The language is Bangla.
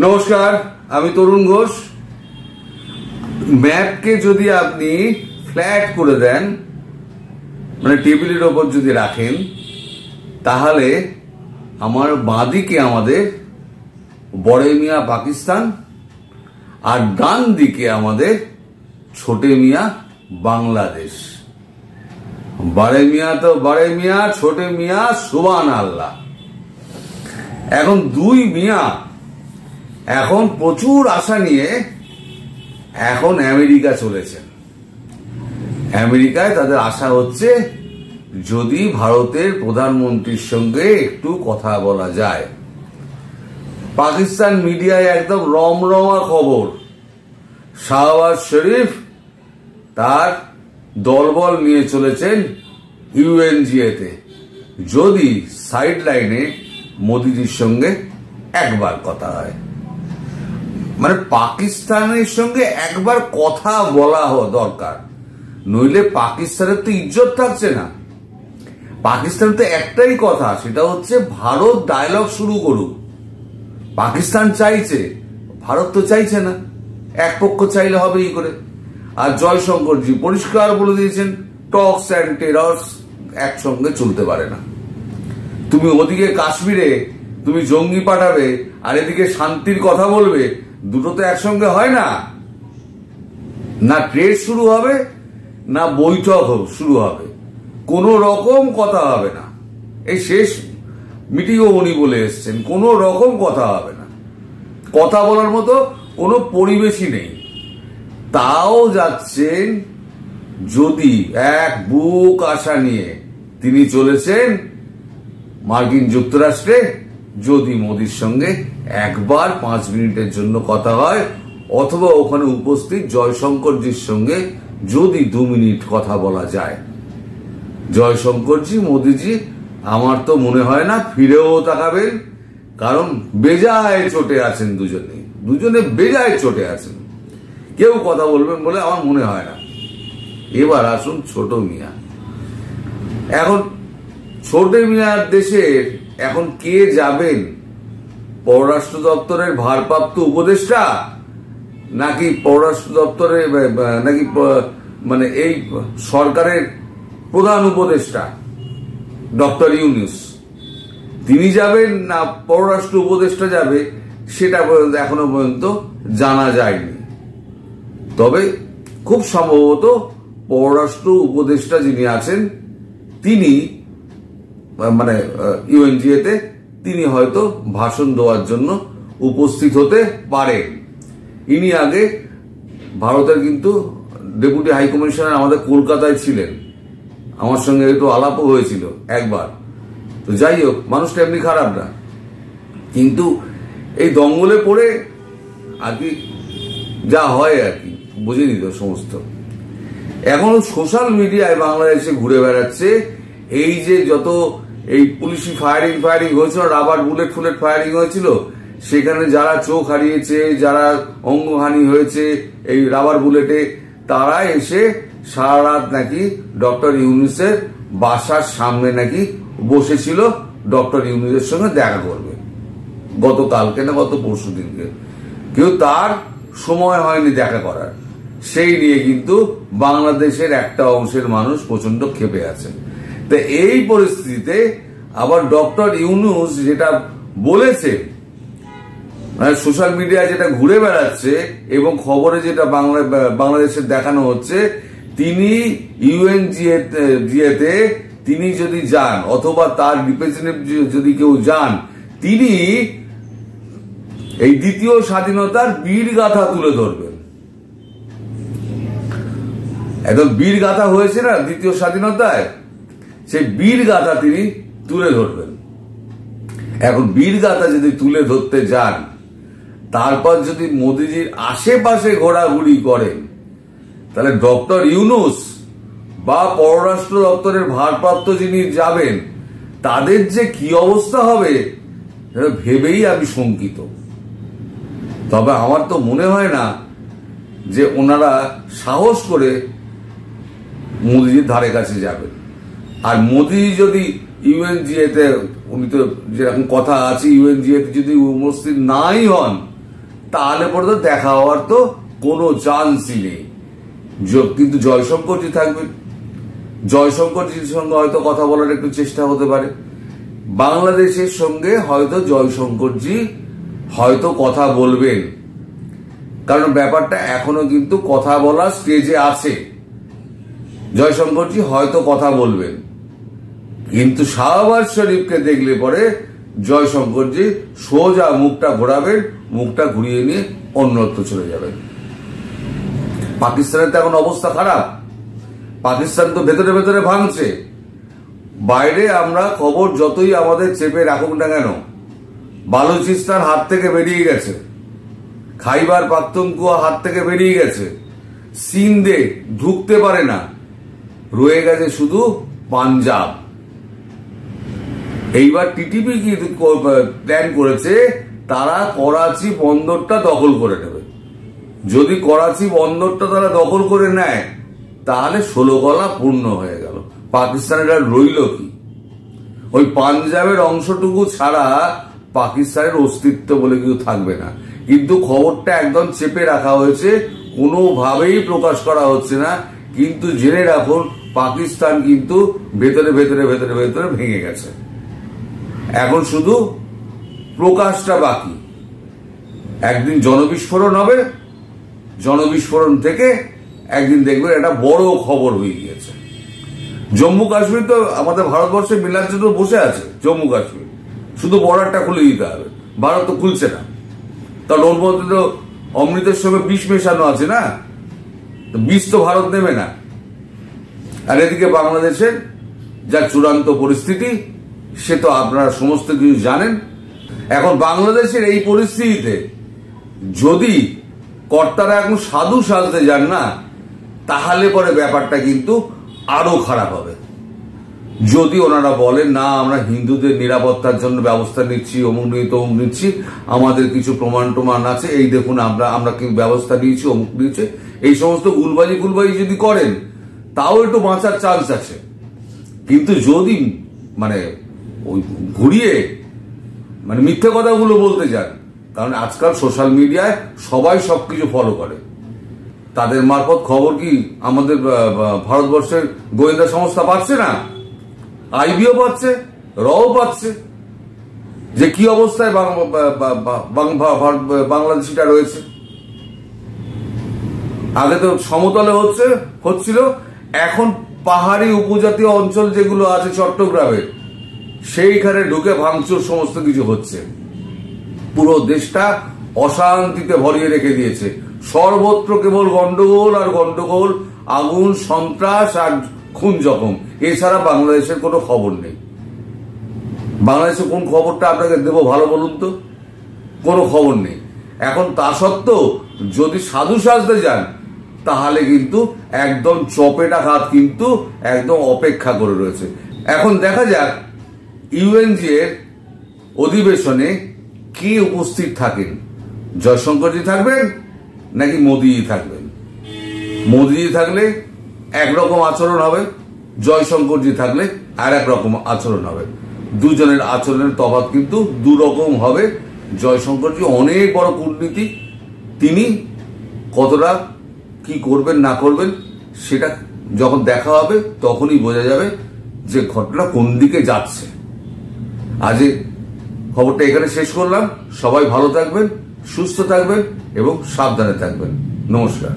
নমস্কার, আমি তরুণ ঘোষ। ম্যাপকে যদি আপনি ফ্ল্যাট করে দেন, মানে টেবিলের ওপর যদি রাখেন, তাহলে আমার বাঁদিকে আমাদের বড়ে মিয়া পাকিস্তান আর ডান দিকে আমাদের ছোটে মিয়া বাংলাদেশ। বড়ে মিয়া তো বড়ে মিয়া, ছোটে মিয়া সুবহান আল্লাহ। এখন দুই মিয়া এখন প্রচুর আশা নিয়ে এখন আমেরিকা চলেছেন। আমেরিকায় তাদের আশা হচ্ছে যদি ভারতের প্রধানমন্ত্রীর সঙ্গে একটু কথা বলা যায়। পাকিস্তান মিডিয়ায় একদম রমরমা খবর, শাহবাজ শরীফ তার দলবল নিয়ে চলেছেন ইউএনজিএতে, যদি সাইড লাইনে মোদিজির সঙ্গে একবার কথা হয়। মানে পাকিস্তানের সঙ্গে একবার কথা বলা দরকার, নইলে পাকিস্তানের তো ইজ্জত থাকছে না। পাকিস্তানের তো একটাই কথা, সেটা হচ্ছে ভারত ডায়লগ শুরু করুক। পাকিস্তান চাইছে, ভারত তো চাইছে না। এক পক্ষ চাইলে হবে কি করে? আর জয়শঙ্করজি পরিষ্কার বলে দিয়েছেন, টক্স অ্যান্ড টেররস একসঙ্গে চলতে পারে না। তুমি ওদিকে কাশ্মীরে তুমি জঙ্গি পাঠাবে আর এদিকে শান্তির কথা বলবে, দুটো তো একসঙ্গে হয় না। না ট্রেড শুরু হবে, না বৈঠক শুরু হবে, কোন রকম কথা হবে না। এই শেষ মিটিংও উনি বলে এসছেন, কোন রকম কথা হবে না, কথা বলার মতো কোনো পরিবেশই নেই। তাও যাচ্ছেন যদি এক বুক আশা নিয়ে তিনি চলেছেন মার্কিন যুক্তরাষ্ট্রে, যদি মোদির সঙ্গে একবার 5 মিনিটের জন্য কথা হয়, অথবা ওখানে উপস্থিত জয়শঙ্করজির সঙ্গে যদি 2 মিনিট কথা বলা যায়। জয়শঙ্করজি মোদিজি আমার তো মনে হয় না ফিরেও তাকাবেন, কারণ বেজায় চটে আছেন দুজনে বেজায় চটে আছেন। কেউ কথা বলবেন বলে আমার মনে হয় না। এবার আসুন ছোট মিয়া। এখন ছোট মিয়ার দেশের এখন কে যাবেন? পররাষ্ট্র দপ্তরের ভারপ্রাপ্ত উপদেষ্টা, নাকি পররাষ্ট্র দপ্তরের নাকি মানে এই সরকারের প্রধান উপদেষ্টা ডক্টর ইউনূস তিনি যাবেন, না পররাষ্ট্র উপদেষ্টা যাবে, সেটা এখনো পর্যন্ত জানা যায়নি। তবে খুব সম্ভবত পররাষ্ট্র উপদেষ্টা যিনি আছেন তিনি মানে ইউএনজিএতে তিনি হয়তো ভাষণ দেওয়ার জন্য উপস্থিত হতে পারেন। ইনি আগে ভারতের কিন্তু ডেপুটি হাইকমিশনার আমাদের কলকাতায় ছিলেন, আমার সঙ্গে একটু আলাপও হয়েছিল একবার। তো যাই হোক, মানুষটা এমনি খারাপ না, কিন্তু এই দঙ্গলে পড়ে আর কি যা হয় আর কি বুঝিনি তো সমস্ত। এখন সোশ্যাল মিডিয়ায় বাংলাদেশে ঘুরে বেড়াচ্ছে এই যে যত এই পুলিশি ফায়ারিং হয়েছিল, রাবার বুলেট ফায়ারিং হয়েছিল, সেখানে যারা চোখ হারিয়েছে, যারা অঙ্গহানি হয়েছে এই রাবার বুলেটে, তারা এসে সারা রাত নাকি ডক্টর ইউনূসের বাসার সামনে নাকি বসেছিল ডক্টর ইউনূসের সঙ্গে দেখা করবে। গতকালকে না গত পরশু দিনকে, কেউ তার সময় হয়নি দেখা করার। সেই নিয়ে কিন্তু বাংলাদেশের একটা অংশের মানুষ প্রচন্ড ক্ষেপে আছে। তো এই পরিস্থিতিতে আবার ডক্টর ইউনূস যেটা বলেছে, মানে সোশ্যাল মিডিয়ায় যেটা ঘুরে বেড়াচ্ছে এবং খবরে যেটা বাংলাদেশের দেখানো হচ্ছে, তিনি ইউএনজিএতে তিনি যদি যান, অথবা তার রিপ্রেজেন্টেটিভ যদি কেউ যান, তিনি এই দ্বিতীয় স্বাধীনতার বীর গাথা তুলে ধরবেন। একদম বীর গাথা হয়েছে না দ্বিতীয় স্বাধীনতায়, সেই বীর গাথা তিনি তুলে ধরবেন। এখন বীর গাথা যদি তুলে ধরতে যান, তারপর যদি মোদিজির আশেপাশে ঘোরাঘুরি করেন, তাহলে ডক্টর ইউনূস বা পররাষ্ট্র দপ্তরের ভারপ্রাপ্ত যিনি যাবেন, তাদের যে কি অবস্থা হবে ভেবেই আমি শঙ্কিত। তবে আমার তো মনে হয় না যে ওনারা সাহস করে মোদিজির ধারে কাছে যাবেন। আর মোদি যদি ইউএনজিএতে, উনি তো যেরকম কথা আছে ইউএনজিএতে যদি উপস্থিত নাই হন, তাহলে পরে তো দেখা হওয়ার তো কোনো চান্সই নেই। কিন্তু জয়শঙ্করজি থাকবেন, জয়শঙ্করজির সঙ্গে হয়তো কথা বলার একটু চেষ্টা হতে পারে। বাংলাদেশের সঙ্গে হয়তো জয়শঙ্করজি হয়তো কথা বলবেন, কারণ ব্যাপারটা এখনো কিন্তু কথা বলার স্টেজে আছে। জয়শঙ্করজি হয়তো কথা বলবেন, কিন্তু শাহবাজ শরীফকে দেখলে পরে জয়শঙ্করজি সোজা মুখটা ঘোরাবেন, মুখটা ঘুরিয়ে নিয়ে অন্যত্র চলে যাবেন। পাকিস্তানের তো এখন অবস্থা খারাপ, পাকিস্তান তো ভেতরে ভেতরে ভাঙছে। বাইরে আমরা খবর যতই আমাদের চেপে রাখুক না কেন, বালুচিস্তান হাত থেকে বেরিয়ে গেছে, খাইবার পাখতুনখোয়া হাত থেকে বেরিয়ে গেছে, সিন্ধে ঢুকতে পারে না, রয়ে গেছে শুধু পাঞ্জাব। এইবার টিটিপি কি প্ল্যান করেছে, তারা করাচি বন্দরটা দখল করে নেবে। যদি করাচি বন্দরটা তারা দখল করে নেয়, তাহলে 16 গলা পূর্ণ হয়ে গেল। পাকিস্তানের আর রইল কি? ওই পাঞ্জাবের অংশটুকু ছাড়া পাকিস্তানের অস্তিত্ব বলে কিছু থাকবে না। কিন্তু খবরটা একদম চেপে রাখা হয়েছে, কোনোভাবেই প্রকাশ করা হচ্ছে না। কিন্তু জেনে রাখুন, পাকিস্তান কিন্তু ভেতরে ভেতরে ভেতরে ভেতরে ভেঙে গেছে। এখন শুধু প্রকাশটা বাকি। একদিন জনবিস্ফোরণ হবে, জনবিস্ফোরণ থেকে একদিন দেখবেন একটা বড় খবর হয়ে গিয়েছে। জম্মু কাশ্মীর তো আমাদের ভারতবর্ষে মিলার জন্য বসে আছে। জম্মু কাশ্মীর শুধু বর্ডারটা খুলে দিতে হবে, ভারত তো খুলছে না, কারণ ওর মধ্যে তো অমৃতের সঙ্গে বিষ মেশানো আছে না, বিষ তো ভারত নেবে না। আর এদিকে বাংলাদেশের যা চূড়ান্ত পরিস্থিতি, সে তো আপনারা সমস্ত কিছু জানেন। এখন বাংলাদেশের এই পরিস্থিতিতে যদি কর্তারা এখন সাধু সাজতে যান না, তাহলে পরে ব্যাপারটা কিন্তু আরো খারাপ হবে। যদি ওনারা বলেন না, আমরা হিন্দুদের নিরাপত্তার জন্য ব্যবস্থা নিচ্ছি, অমুক নিয়ে তমুক নিচ্ছি, আমাদের কিছু প্রমাণ টমান আছে, এই দেখুন আমরা কি ব্যবস্থা নিয়েছি, অমুক নিয়েছে, এই সমস্ত গুলবাজি যদি করেন, তাও একটু বাঁচার চান্স আছে। কিন্তু যদি মানে ওই ঘুরিয়ে মানে মিথ্যে কথাগুলো বলতে যান, কারণ আজকাল সোশ্যাল মিডিয়ায় সবাই সবকিছু ফলো করে, তাদের মারফত খবর কি আমাদের ভারতবর্ষের গোয়েন্দা সংস্থা পাচ্ছে না? আইবিও পাচ্ছে, রও পাচ্ছে, যে কি অবস্থায় বাংলাদেশিটা রয়েছে। আগে তো সমতলে হচ্ছিল, এখন পাহাড়ি উপজাতীয় অঞ্চল যেগুলো আছে চট্টগ্রামের, সেইখানে ঢুকে ভাঙচুর সমস্ত কিছু হচ্ছে। পুরো দেশটা অশান্তিতে ভরিয়ে রেখে দিয়েছে। সর্বত্র কেবল গন্ডগোল আর গন্ডগোল, আগুন, সন্ত্রাস আর খুন জখম, এছাড়া বাংলাদেশের কোনো খবর নেই। বাংলাদেশের কোন খবরটা আপনাকে দেবো ভালো বলুন তো? কোনো খবর নেই। এখন তা সত্ত্বেও যদি সাধু সাজতে যান, তাহলে কিন্তু একদম চপেটাঘাত কিন্তু একদম অপেক্ষা করে রয়েছে। এখন দেখা যাক ইউএনজি এর অধিবেশনে কে উপস্থিত থাকেন। জয়শঙ্করজি থাকবেন নাকি মোদিজি থাকবেন? মোদিজি থাকলে একরকম আচরণ হবে, জয়শঙ্করজি থাকলে আর এক রকম আচরণ হবে। দুজনের আচরণের তফাৎ কিন্তু দুরকম হবে। জয়শঙ্করজি অনেক বড় কূটনীতিক, তিনি কতটা কি করবেন না করবেন সেটা যখন দেখা হবে তখনই বোঝা যাবে যে ঘটনা কোন দিকে যাচ্ছে। আজ খবরটা এখানে শেষ করলাম। সবাই ভালো থাকবেন, সুস্থ থাকবেন এবং সাবধানে থাকবেন। নমস্কার।